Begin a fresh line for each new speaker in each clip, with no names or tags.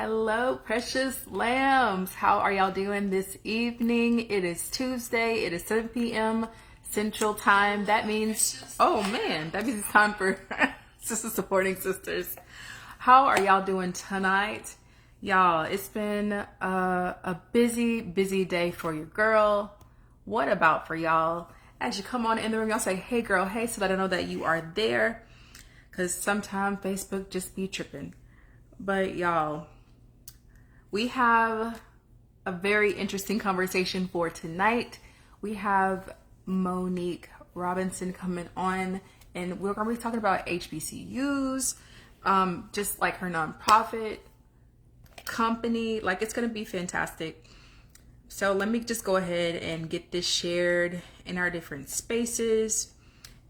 Hello, precious lambs. How are y'all doing this evening? It is Tuesday. It is 7 p.m. Central Time. That means, oh man, that means it's time for Sister Supporting Sisters. How are y'all doing tonight? Y'all, it's been a busy, busy day for your girl. What about for y'all? As you come on in the room, y'all say, hey girl, hey, so that I know that you are there. Because sometimes Facebook just be tripping. But y'all, we have a very interesting conversation for tonight. We have Monique Robinson coming on, and we're going to be talking about HBCUs, just like her nonprofit company. Like, it's going to be fantastic. So let me just go ahead and get this shared in our different spaces,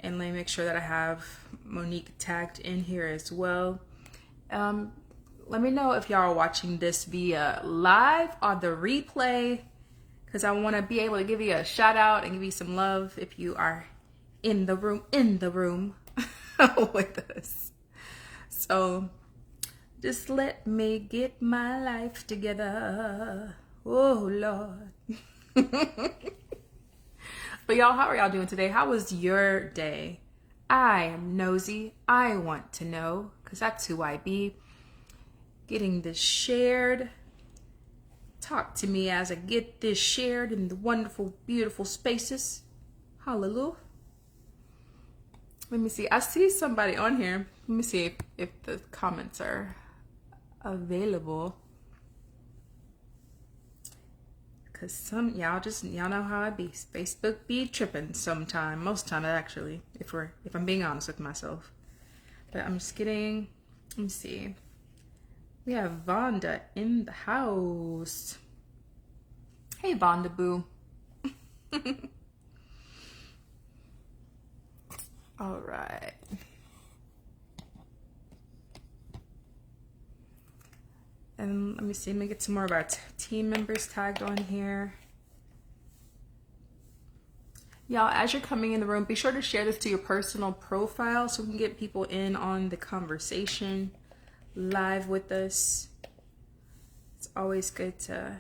and let me make sure that I have Monique tagged in here as well. Let me know if y'all are watching this via live or the replay, because I want to be able to give you a shout out and give you some love if you are in the room with us. So just let me get my life together. Oh Lord. But y'all, how are y'all doing today? How was your day? I am nosy. I want to know, because that's who I be. Getting this shared. Talk to me as I get this shared in the wonderful, beautiful spaces. Hallelujah. Let me see. I see somebody on here. Let me see if the comments are available. Cause some y'all know how I be. Facebook be tripping sometime. Most time actually, if I'm being honest with myself. But I'm just kidding. Let me see. We have Vonda in the house. Hey, Vonda Boo. All right. And let me see. Let me get some more of our team members tagged on here. Y'all, as you're coming in the room, be sure to share this to your personal profile so we can get people in on the conversation live with us. It's always good to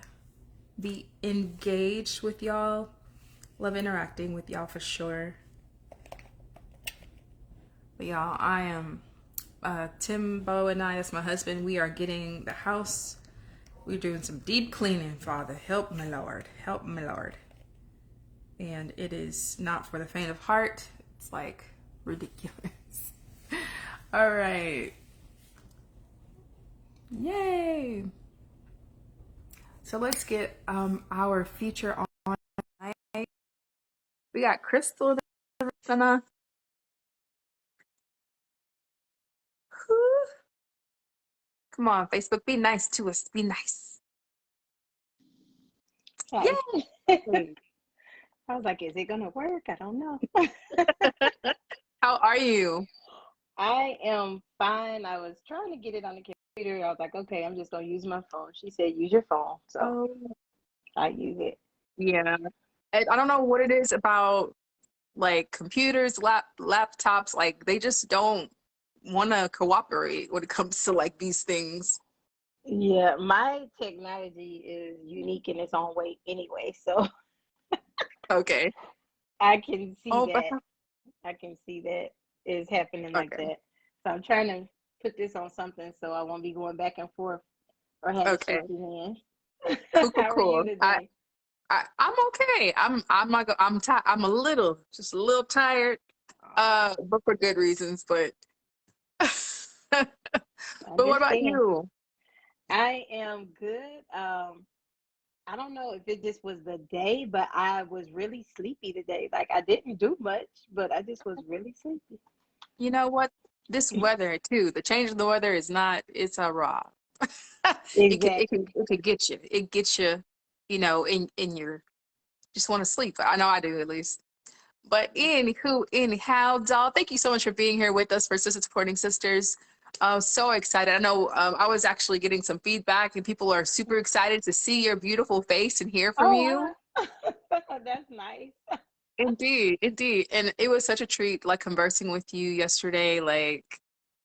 be engaged with y'all. Love interacting with y'all for sure. But y'all, I am Timbo and I, that's my husband, we are getting the house. We're doing some deep cleaning. Father, help me Lord, help me Lord. And it is not for the faint of heart. It's like ridiculous. All right. Yay. So let's get our feature on tonight. We got Crystal gonna come on, Facebook, be nice to us. Be nice.
Hi.
Yay.
I was like, is it gonna work? I don't know.
How are you?
I am fine. I was trying to get it on the computer. I was like, okay, I'm just gonna use my phone. She said, use your phone. So
Oh,
I use it.
yeah. I don't know what it is about like computers, laptops, like they just don't want to cooperate when it comes to like these things.
Yeah, my technology is unique in its own way anyway. So
Okay.
I can see
Oh, but
that. I can see that is happening like
okay.
that. So I'm trying to put this on something so I won't be going back and forth or having
Okay.
shaky hands.
Cool, cool,
How are you
cool.
today?
I'm okay. I'm not I'm tired. I'm just a little tired.
Oh,
But for good reasons, but but what about
understand.
you?
I am good. I don't know if it just was the day, but I was really sleepy today. Like I didn't do much, but I just was really sleepy.
You know what? This weather too, the change in the weather is not, it's a raw.
Exactly.
It could get you. It gets you, in your just want to sleep. I know I do at least. But anyhow, doll, thank you so much for being here with us for Sister Supporting Sisters. I'm so excited. I know I was actually getting some feedback, and people are super excited to see your beautiful face and hear from
Oh
you.
wow. That's nice.
Indeed, indeed. And it was such a treat, like conversing with you yesterday. Like,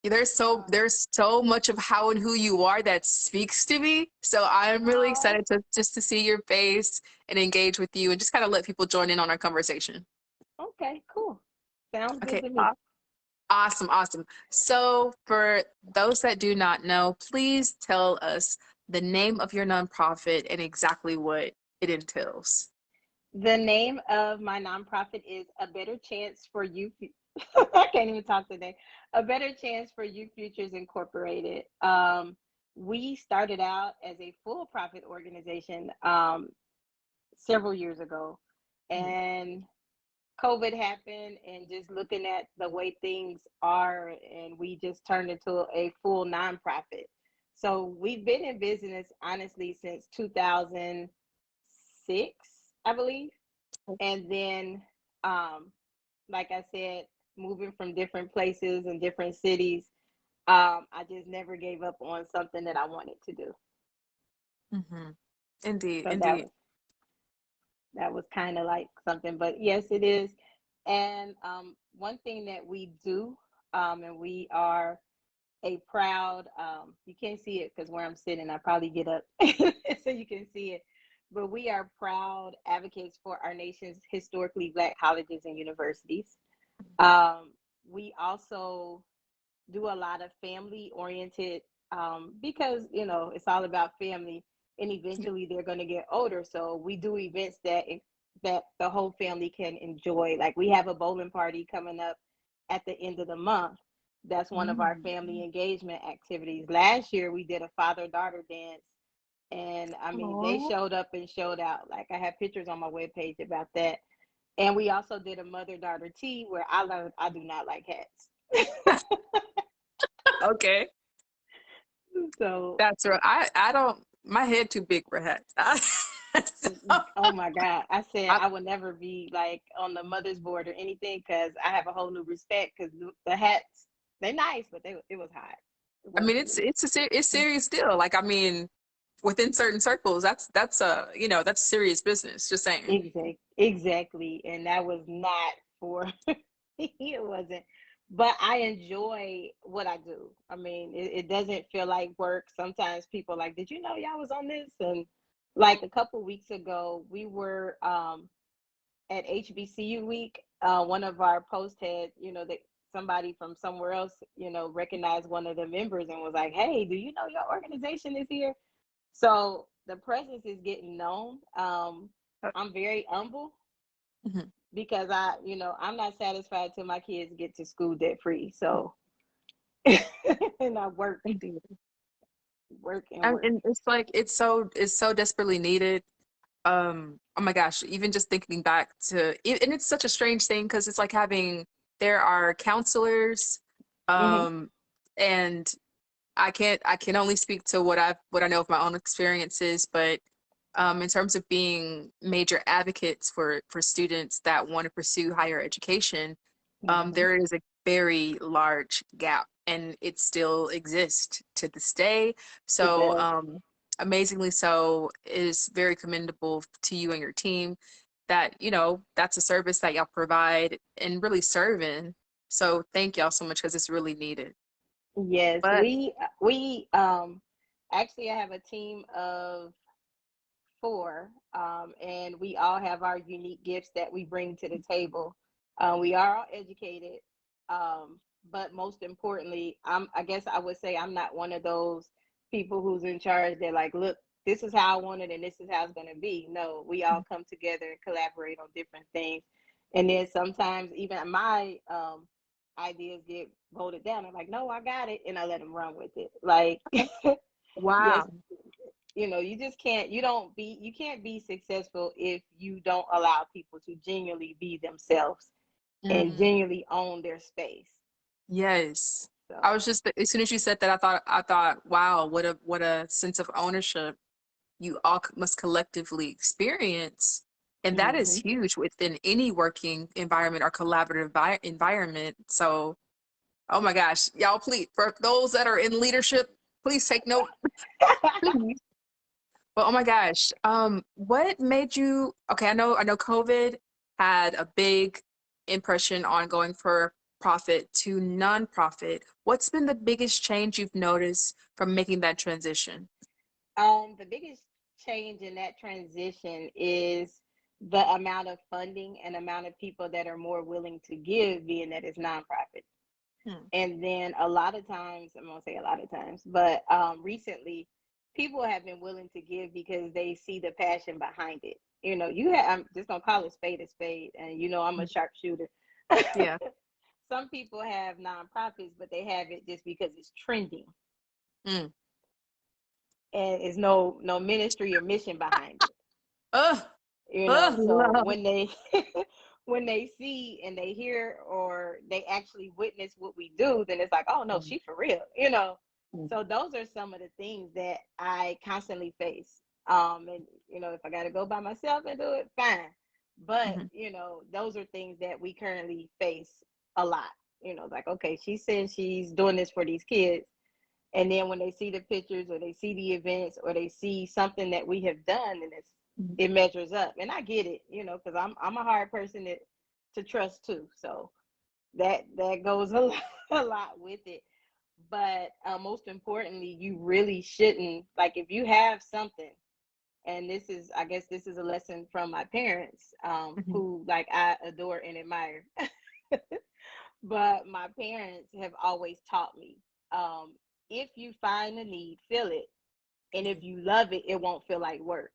there's so much of how and who you are that speaks to me. So I'm really
Oh,
excited to just to see your face and engage with you and just kind of let people join in on our conversation.
okay, cool. Sounds good
Okay,
to me.
awesome, awesome. So for those that do not know, please tell us the name of your nonprofit and exactly what it entails.
The name of my nonprofit is A Better Chance for You. I can't even talk today. A Better Chance for You Futures Incorporated. We started out as a full profit organization several years ago,
Mhm.
and COVID happened, and just looking at the way things are, and we just turned into a full nonprofit. So we've been in business honestly since 2006, I believe. And then, um, like I said, moving from different places and different cities, I just never gave up on something that I wanted to do.
Mhm. Indeed,
So
indeed.
that was kind of like something, but yes, it is. And one thing that we do, and we are a proud, you can't see it because where I'm sitting, I probably get up so you can see it. But we are proud advocates for our nation's historically Black colleges and universities. Um, we also do a lot of family oriented, because it's all about family, and eventually they're going to get older. So we do events that the whole family can enjoy. Like we have a bowling party coming up at the end of the month. That's one of our
Mm.
family engagement activities. Last year we did a father daughter dance, and I mean they
Aw.
showed up and showed out. Like I have pictures on my webpage about that. And we also did a mother daughter tea where I learned I do not like hats.
Okay,
So,
that's right. I don't. My head too big for hats. So,
oh my God, I said
I,
I would never be like on the mother's board or anything because I have a whole new respect because the hats, they're nice, but it was hot. It
I
was
mean, it's serious deal. Like, I mean, within certain circles, that's that's serious business. Just saying.
exactly. And that was not for it wasn't. But I enjoy what I do. I mean, it doesn't feel like work. Sometimes people are like, did you know y'all was on this? And like a couple weeks ago, we were at HBCU week. One of our posts had, that somebody from somewhere else, recognized one of the members and was like, hey, do you know your organization is here? So the presence is getting known. I'm very humble
Mhm.
because I'm not satisfied till my kids get to school debt free. So, and I work,
Indeed.
work and work.
And it's like it's so desperately needed. Oh my gosh, even just thinking back to and it's such a strange thing because it's like having there are counselors,
Hmm.
um, and I can only speak to what I know of my own experiences, but in terms of being major advocates for students that want to pursue higher education,
Hmm.
there is a very large gap, and it still exists to this day.
It
So,
does.
amazingly so, it is very commendable to you and your team that, that's a service that y'all provide and really serve in. So thank y'all so much because it's really needed.
Yes,
But
we actually I have a team of four, and we all have our unique gifts that we bring to the table. We are all educated, but most importantly, I guess I would say I'm not one of those people who's in charge. They're like, look, this is how I want it, and this is how it's going to be. No, we all come together and collaborate on different things, and then sometimes even my ideas get voted down. I'm like, no, I got it, and I let them run with it. Like, yes,
wow.
you just can't you can't be successful if you don't allow people to genuinely be themselves and
Mm,
genuinely own their space.
yes. I
So,
was just as soon as you said that, I thought, wow, what a sense of ownership you all must collectively experience. And that is
hmm.
huge within any working environment or collaborative environment. So, oh my gosh, y'all, please, for those that are in leadership, please take note. Please. But oh my gosh, what made you, okay, I know COVID had a big impression on going for for-profit to nonprofit, what's been the biggest change you've noticed from making that transition?
The biggest change in that transition is the amount of funding and amount of people that are more willing to give, being that it's nonprofit.
Hmm.
And then a lot of times, I'm gonna say a lot of times, but recently, people have been willing to give because they see the passion behind it. I'm just gonna call it a spade, and I'm a sharpshooter.
Yeah.
Some people have nonprofits, but they have it just because it's trending,
Mm.
and it's no ministry or mission behind it.
Oh,
So
Lord.
when they when they see and they hear or they actually witness what we do, then it's like, oh no,
Mm.
she for real.
Mm.
So those are some of the things that I constantly face. And if I got to go by myself and do it, fine. But
Mhm.
those are things that we currently face a lot. Like, okay, she says she's doing this for these kids, and then when they see the pictures or they see the events or they see something that we have done, and
Mhm.
it measures up. And I get it, because I'm a hard person to trust too. So that goes a lot with it. But most importantly, you really shouldn't, like, if you have something, and I guess this is a lesson from my parents,
Mhm.
who, like, I adore and admire. But my parents have always taught me, um, if you find a need, fill it. And if you love it, it won't feel like work.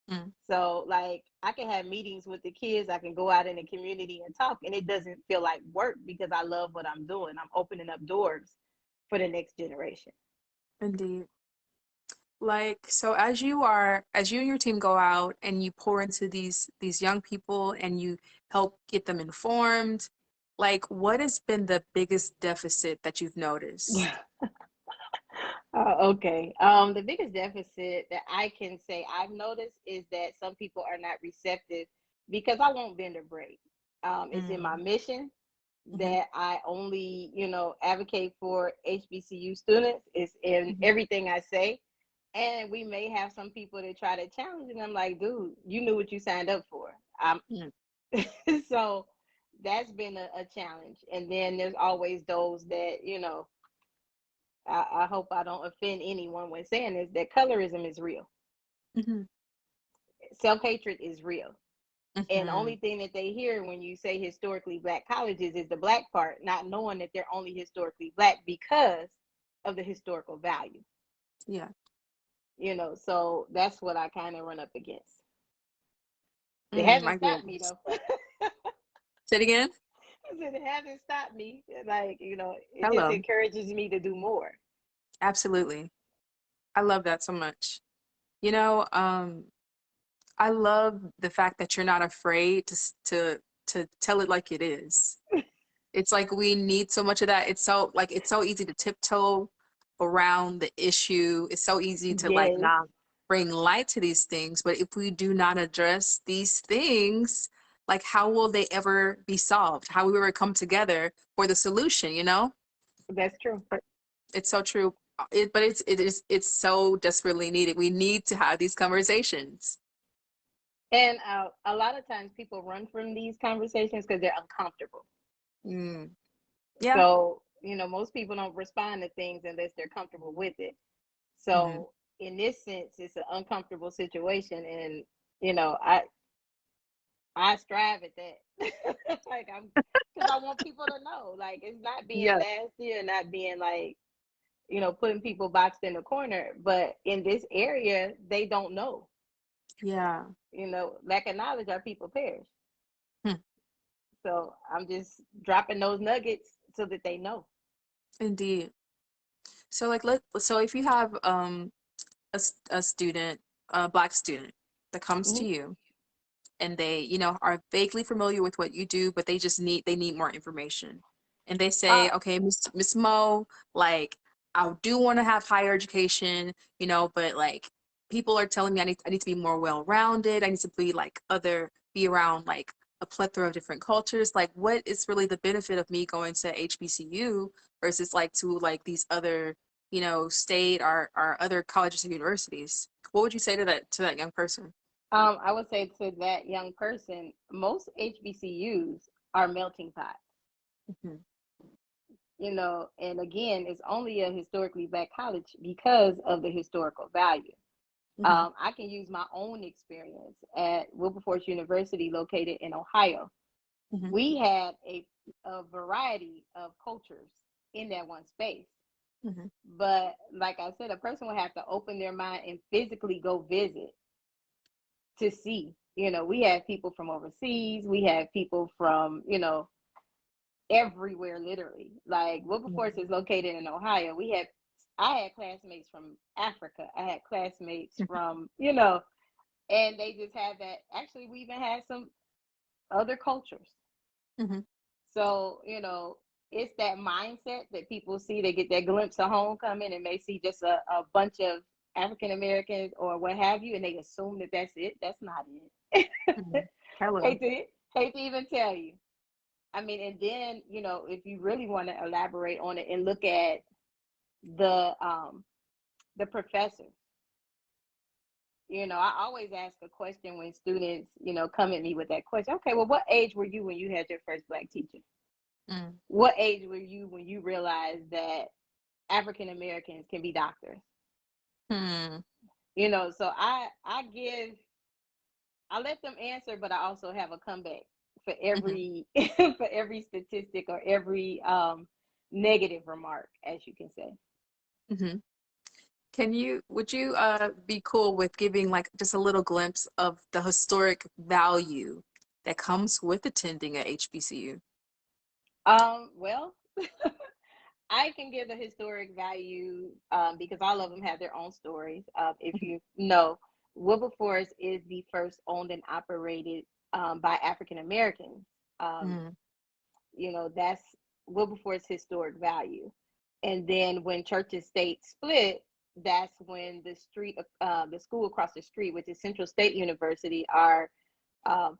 Mm.
So, like, I can have meetings with the kids, I can go out in the community and talk, and it doesn't feel like work because I love what I'm doing. I'm opening up doors for the next generation.
Indeed. Like, so as you and your team go out and you pour into these young people and you help get them informed, like, what has been the biggest deficit that you've noticed?
Okay. The biggest deficit that I can say I've noticed is that some people are not receptive because I won't bend or break. It's in my
Mm.
mission
Mhm.
that I only, advocate for HBCU students. It's in
Mhm.
everything I say. And we may have some people that try to challenge, and I'm like, dude, you knew what you signed up for.
Mm.
So that's been a challenge. And then there's always those that, I hope I don't offend anyone when saying this, that colorism is real.
Mhm.
Self-hatred is real. And the only
Mhm.
thing that they hear when you say historically black colleges is the black part, not knowing that they're only historically black because of the historical value.
Yeah.
So that's what I kind of run up against. It
My
hasn't stopped me
goodness.
though.
Say it again.
I said it hasn't stopped me. Like, it just
Hello.
encourages me to do more.
Absolutely. I love that so much. You know, I love the fact that you're not afraid to tell it like it is. It's like we need so much of that. It's so easy to tiptoe around the issue. It's so easy to like
Yes,
not bring light to these things. But if we do not address these things, like how will they ever be solved? How will we ever come together for the solution, you know?
that's true.
But it's so true. It's so desperately needed. We need to have these conversations.
And a lot of times people run from these conversations because they're uncomfortable.
Mm. Yeah.
So, most people don't respond to things unless they're comfortable with it.
Hmm.
So, in this sense, it's an uncomfortable situation. And, I strive at that. Like, because I want people to know, like, it's not being
Yeah.
nasty or not being like, putting people boxed in a corner. But in this area, they don't know.
Yeah.
Lack of knowledge, our people perish.
Hmm.
So I'm just dropping those nuggets so that they know.
Indeed. So so if you have a student, a black student that comes to
Hmm.
you and they, are vaguely familiar with what you do, but they need more information. And they say,
Uh,
okay, Miss Moe, like I do want to have higher education, but like people are telling me I need to be more well-rounded. I need to be around like a plethora of different cultures. Like what is really the benefit of me going to HBCU versus like to like these other, state or other colleges and universities? What would you say to that young person?
I would say to that young person, most HBCUs are melting pots. and again, it's only a historically Black college because of the historical value.
Mm-hmm.
I can use my own experience at Wilberforce University, located in Ohio.
Mm-hmm.
We had a variety of cultures in that one space.
Mm-hmm.
But like I said, a person would have to open their mind and physically go visit to see. We had people from overseas, we had people from, everywhere, literally. Like Wilberforce is located in Ohio. I had classmates from Africa. I had classmates from, and they just had that. Actually, we even had some other cultures.
Mm-hmm.
So, it's that mindset that people see. They get that glimpse of homecoming and may see just a bunch of African Americans or what have you, and they assume that that's it. That's not it.
Mm-hmm. Hello.
hate to even tell you. I mean, and then, if you really want to elaborate on it and look at the professors, I always ask a question when students, come at me with that question. Okay, well, what age were you when you had your first Black teacher?
Mm.
What age were you when you realized that African Americans can be doctors?
Mm.
So I let them answer, but I also have a comeback for
Mm-hmm.
every for every statistic or every negative remark, as you can say.
Mm-hmm. Would you be cool with giving like just a little glimpse of the historic value that comes with attending a HBCU?
Well, I can give a historic value because all of them have their own stories. If you know, Wilberforce is the first owned and operated by African Americans. Um,
Mm-hmm.
that's Wilberforce historic value. And then when church and state split, that's when the school across the street, which is Central State University, are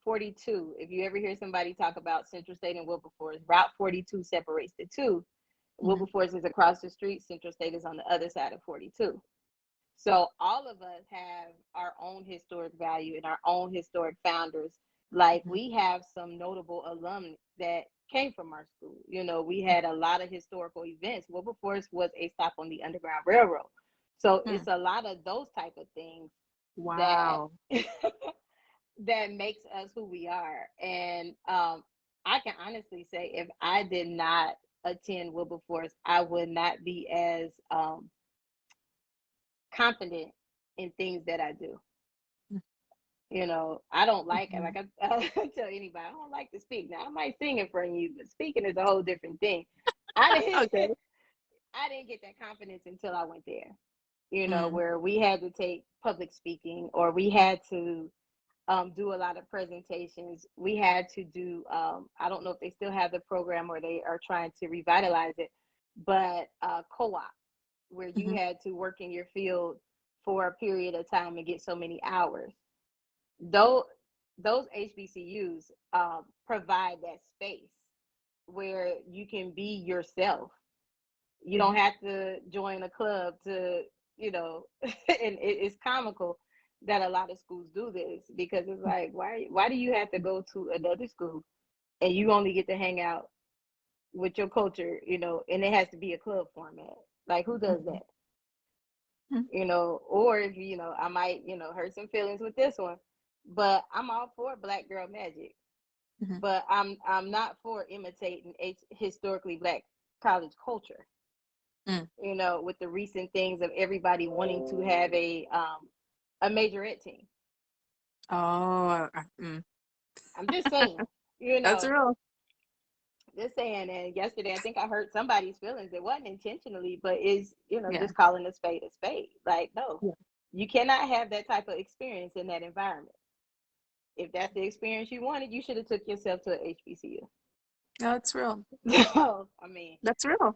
42. If you ever hear somebody talk about Central State and Wilberforce, Route 42 separates the two.
Mm-hmm.
Wilberforce is across the street, Central State is on the other side of 42. So all of us have our own historic value and our own historic founders. Like we have some notable alum that came from our school. We had a lot of historical events. Wilberforce was a stop on the Underground Railroad. So
Mm-hmm.
it's a lot of those type of things that
Wow.
that makes us who we are. And I can honestly say if I did not attend Wilberforce, I would not be as confident in things that I do. I don't like it.
Mm-hmm.
Like I tell anybody, I don't like to speak. Now I might sing in front of you, but speaking is a whole different thing. I didn't,
Okay.
I didn't get that confidence until I went there.
Mm-hmm.
Where we had to take public speaking, or we had to do a lot of presentations. We had to do. I don't know if they still have the program or they are trying to revitalize it, but co-op, where you
Mm-hmm.
had to work in your field for a period of time and get so many hours. Those HBCUs provide that space where you can be yourself. You don't have to join a club to, and it's comical that a lot of schools do this, because it's like, why do you have to go to another school and you only get to hang out with your culture, and it has to be a club format? Like, who does that? Or if I might, hurt some feelings with this one, but I'm all for Black girl magic,
Mm-hmm.
but I'm not for imitating historically Black college culture.
Mm.
With the recent things of everybody wanting to have a majorette team.
Oh,
I'm just saying,
that's real.
just saying. And yesterday, I think I hurt somebody's feelings. It wasn't intentionally, but is
Yeah.
just calling a spade a spade. Like, no,
Yeah.
you cannot have that type of experience in that environment. If that's the experience you wanted, you should have took yourself to a HBCU.
That's real.
So, I mean,
That's real.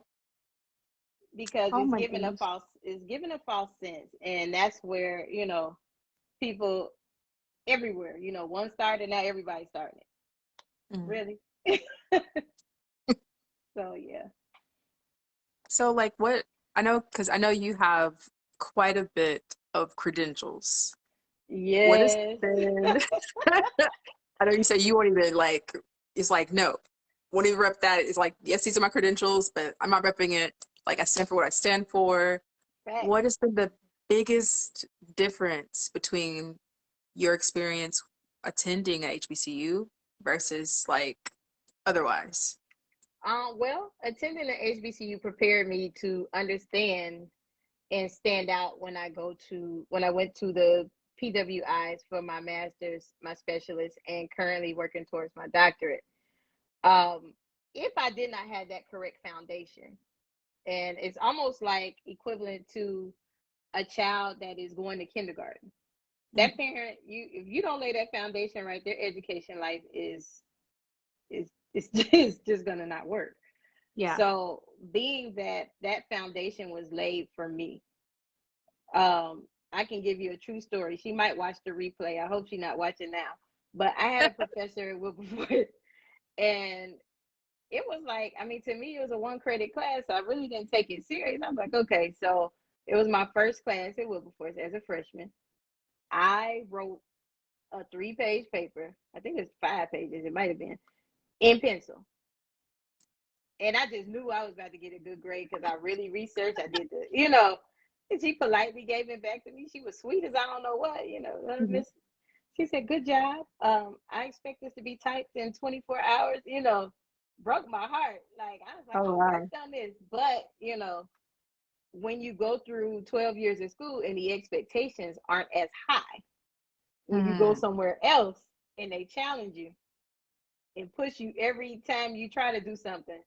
because
Oh my goodness.
it's given a false sense, and that's where people everywhere, one started, now everybody's starting it.
Mm.
Really? So yeah.
So like what I know, because I know you have quite a bit of credentials. What has
Yes.
been I know you say you won't even like it's like no. won't even rep that. It's like, yes, these are my credentials, but I'm not repping it. Like I stand for what I stand for.
Fact.
What has been the biggest difference between your experience attending a HBCU versus like otherwise?
Well, attending the HBCU prepared me to understand and stand out when I went to the PWIs for my master's, my specialist, and currently working towards my doctorate. Um, if I did not have that correct foundation, and it's almost like equivalent to a child that is going to kindergarten.
Mm.
That parent, if you don't lay that foundation right, their education life is just gonna not work.
Yeah.
So being that that foundation was laid for me, I can give you a true story. She might watch the replay. I hope she's not watching now. But I had a professor at Wilberforce, and it was like, I mean, to me, it was a 1 credit class, so I really didn't take it serious. I was like, okay, so it was my first class at Wilberforce as a freshman. I wrote a 3-page paper. I think it's 5 pages. It might have been in pencil. And I just knew I was about to get a good grade because I really researched. I did and she politely gave it back to me. She was sweet as I don't know what,
Mhm.
Miss. She said, "Good job. I expect this to be typed in 24 hours." Broke my heart. Like I was like,
Oh
I
wow.
worked on this, but when you go through 12 years of school and the expectations aren't as high, when you go
Mm.
somewhere else and they challenge you and push you every time you try to do something,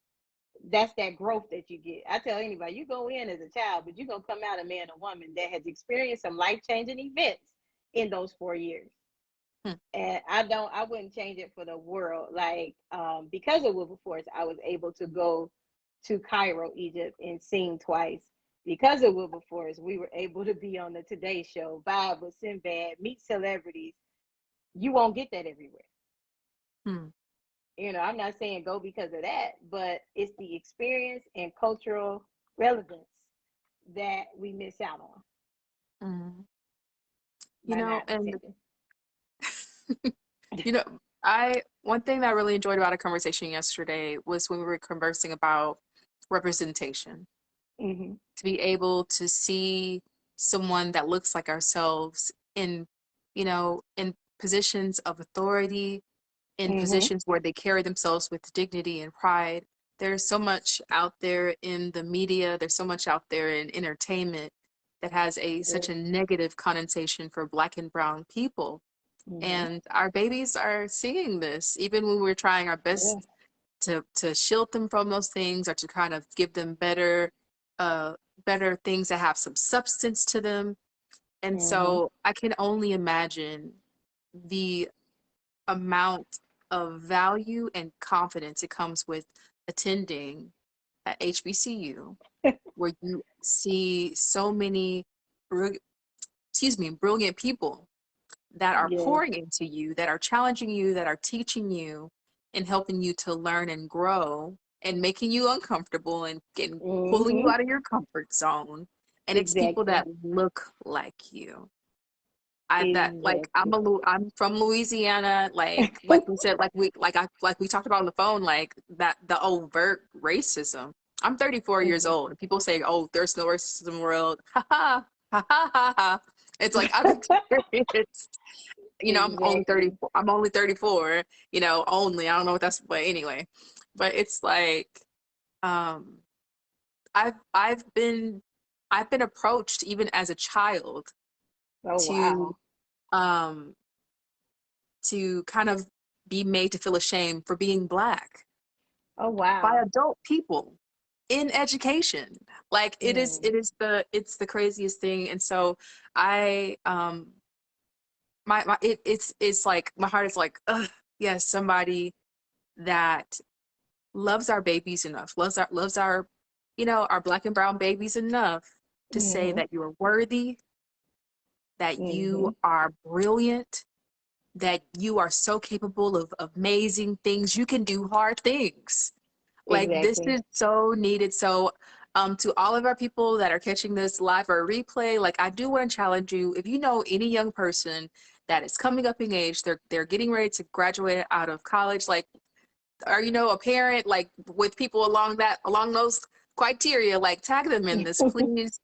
that's that growth that you get. I tell anybody, you go in as a child, but you're gonna come out a man or woman that has experienced some life-changing events in those 4 years.
Mm.
And I wouldn't change it for the world. Like, because of Wilberforce, I was able to go to Cairo, Egypt, and sing twice. Because of Wilberforce, we were able to be on the Today Show, vibe with Sinbad, meet celebrities. You won't get that everywhere.
Mm.
I'm not saying go because of that, but it's the experience and cultural relevance that we miss out on
Mm. You
by
know,
not
and
attending.
you know, I one thing that I really enjoyed about a conversation yesterday was when we were conversing about representation.
Mm-hmm.
To be able to see someone that looks like ourselves in, in positions of authority, in
Mm-hmm.
positions where they carry themselves with dignity and pride. There's so much out there in the media, there's so much out there in entertainment that has a such a negative connotation for Black and brown people.
Mm-hmm.
And our babies are seeing this, even when we're trying our
Yeah.
best to shield them from those things or to kind of give them uh better things that have some substance to them. And
Mm-hmm.
so I can only imagine the amount of value and confidence it comes with attending at HBCU, where you see so many brilliant people that are
Yes.
pouring into you, that are challenging you, that are teaching you and helping you to learn and grow and making you uncomfortable and pulling you
Mm-hmm.
out of your comfort zone. And it's people
Exactly.
that look like you. I that like
Exactly.
I'm from Louisiana, like we said, like we talked about on the phone, like that the overt racism. I'm 34 years
Mm-hmm.
old and people say, oh, there's no racism in the world. Ha ha ha ha ha ha. It's like I've experienced,
Exactly.
I'm only 34, only. I don't know what that's, but anyway. But it's like um I've I've been I've been approached even as a child
Oh
to
wow.
um to kind of be made to feel ashamed for being Black
Oh
by
wow.
adult people in education. Like
Mm.
it's the craziest thing. And so I it's like my heart is like, ugh, yes, somebody that loves our babies enough, loves our our Black and brown babies enough to say
Mm-hmm.
that you're worthy, that
Mm-hmm.
you are brilliant, that you are so capable of amazing things. You can do hard things. Like this
Exactly.
is so needed. So to all of our people that are catching this live or replay, like I do want to challenge you. If you know any young person that is coming up in age, they're getting ready to graduate out of college, like are, you know, a parent, like with people along those criteria, like tag them in this, please.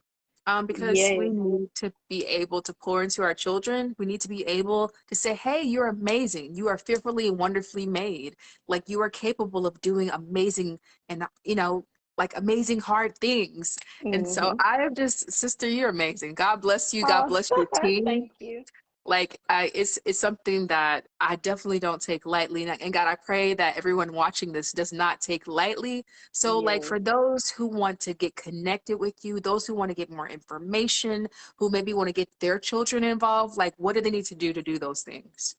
Because we
Yes.
need to be able to pour into our children. We need to be able to say, hey, you're amazing. You are fearfully and wonderfully made. Like you are capable of doing amazing and, you know, like amazing hard things. And so
Hmm.
I am just, sister, you're amazing. God bless you. God
Oh,
bless your team.
thank you.
Like it's something that I definitely don't take lightly, and God, I pray that everyone watching this does not take lightly. So like
Yes.
for those who want to get connected with you, those who want to get more information, who maybe want to get their children involved, like what do they need to do those things?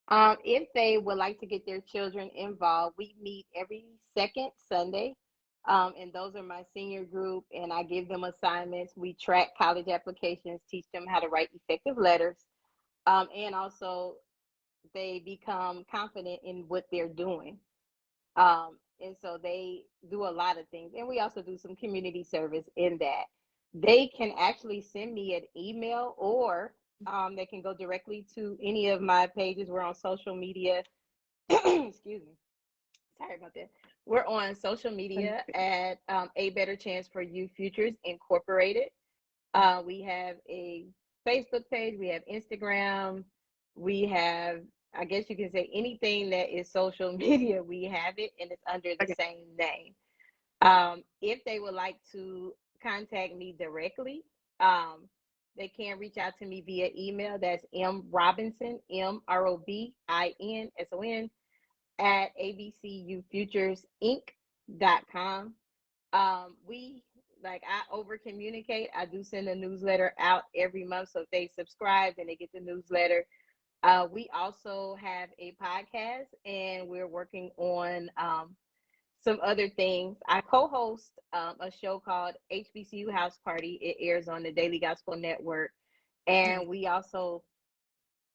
If they would like to get their children involved, we meet every second Sunday. And those are my senior group, and I give them assignments. We track college applications, teach them how to write effective letters, and also they become confident in what they're doing. And so they do a lot of things. And we also do some community service in that. They can actually send me an email, or they can go directly to any of my pages. We're on social media. Excuse me. Sorry about that. We're on social media at A Better Chance for You Futures Incorporated. We have a Facebook page, we have Instagram, we have, I guess you can say anything that is social media, we have it, and it's under the
Okay.
same name. If they would like to contact me directly, they can reach out to me via email. That's mrobinson, MROBINSON, at abcufuturesinc.com. We, like, I over communicate. I do send a newsletter out every month, so if they subscribe, then they get the newsletter. We also have a podcast, and we're working on some other things. I co-host a show called HBCU House Party. It airs on the Daily Gospel Network,
Nice.
and we also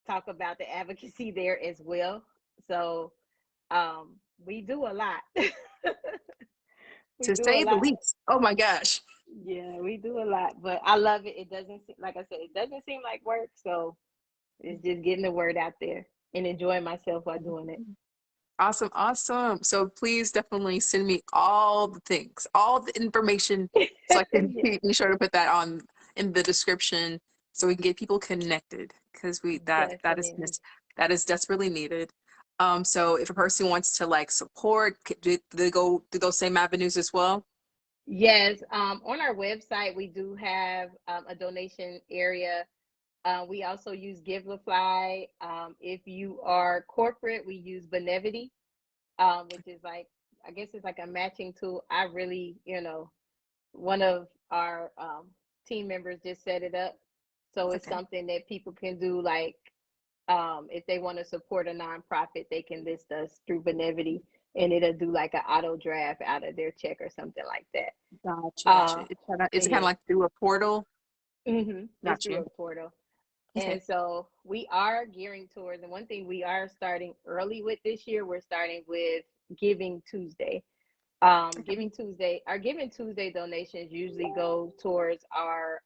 talk about the advocacy there as well. So we do a lot. We
To
do a
say the
lot.
least. Oh my gosh.
Yeah, we do a lot, but I love it. It doesn't seem, like I said, it doesn't seem like work. So it's just getting the word out there and enjoying myself while doing it.
Awesome, awesome. So please definitely send me all the things, all the information, so I can
Yeah,
be sure to put that on in the description so we can get people connected because we
definitely.
that is desperately needed. So if a person wants to like support, do they go through those same avenues as well?
Yes, on our website, we do have a donation area. We also use GiveLify. If you are corporate, we use Benevity, which is like, I guess it's like a matching tool. I really, one of our team members just set it up. So it's
Okay.
something that people can do, like, if they want to support a nonprofit, they can list us through Benevity, and it'll do like an auto draft out of their check or something like that.
Gotcha, gotcha. Is it kind of
Yeah.
like through a portal?
It's through
Gotcha.
a portal.
Okay.
And so we are gearing towards, and one thing we are starting early with this year, we're starting with Giving Tuesday. Giving Tuesday, our Giving Tuesday donations usually go towards our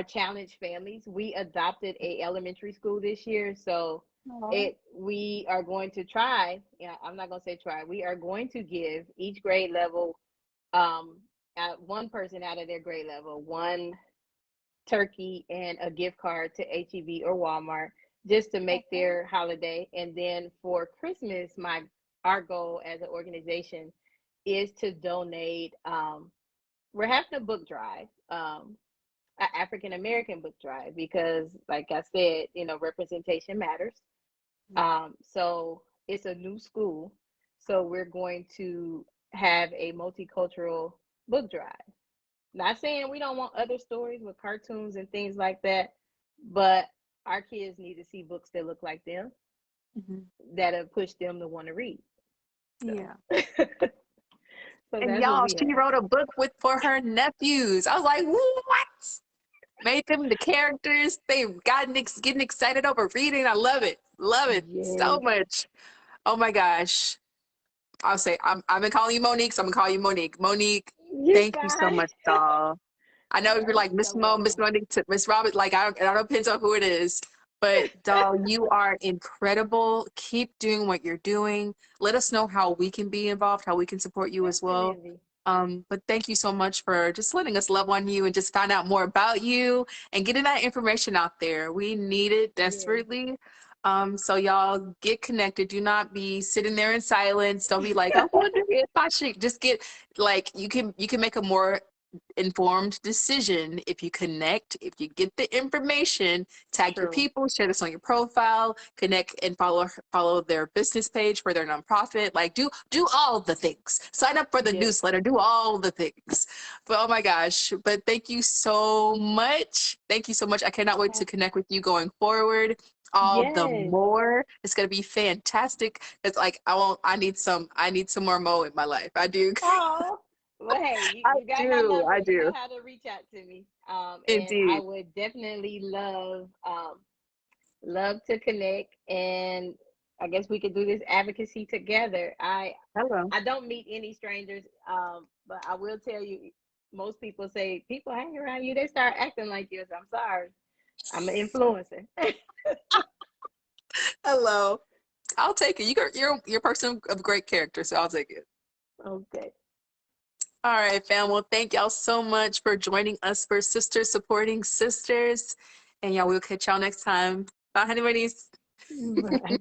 challenged families. We adopted a elementary school this year, so
Aw.
we are going to try. Yeah, I'm not gonna say try. We are going to give each grade level, um, one person out of their grade level, one turkey and a gift card to HEB or Walmart, just to make their holiday. And then for Christmas, our goal as an organization is to donate. We're having a book drive, an African American book drive, because, like I said, representation matters. So it's a new school, so we're going to have a multicultural book drive. Not saying we don't want other stories with cartoons and things like that, but our kids need to see books that look like them,
Mhm.
that'll push them to want to read. So,
Yeah.
so
And
that's what
y'all,
we
she
have.
wrote a book with for her nephews. I was like, what? Made them the characters. They getting excited over reading. I love it. Love it so
Yes.
much. Oh my gosh. I'll say I'm gonna call you Monique, so I'm gonna call you Monique. Monique,
You
thank you so
fine.
much, doll. I know
You
you're
are
like Miss
so
Mo, Miss
welcome.
Monique to Miss Robert, like I don't know, depends on who it is.
But doll, you are incredible. Keep doing what you're doing. Let us know how we can be involved, how we can support you as well.
Definitely.
But thank you so much for just letting us love on you and just find out more about you and getting that information out there. We need it
Yes.
desperately. So y'all get connected. Do not be sitting there in silence. Don't be like, I wonder if I should just get like you can make a more informed decision if you connect, if you get the information, tag your
True.
people, share this on your profile, connect and follow their business page for their nonprofit. Like do all the things. Sign up for the
Yes.
newsletter, do all the things. But oh my gosh, but thank you so much. Thank you so much. I cannot wait to connect with you going forward. All the
Yes.
more. It's gonna be fantastic. It's like I need some more Mo in my life. I do.
Oh, well, hey,
I
you got my
do.
number.
I
You know
do.
how to reach out to me. And I
Indeed.
would definitely love to connect. And I guess we could do this advocacy together.
Hello.
I don't meet any strangers, but I will tell you, most people say people hang around you, they start acting like you. So I'm sorry, I'm an influencer.
Hello. I'll take it. You're a person of great character, so I'll take it.
Okay.
All right, fam. Well, thank y'all so much for joining us for Sisters Supporting Sisters. And y'all, we'll catch y'all next time. Bye, honey bunnies.
Bye.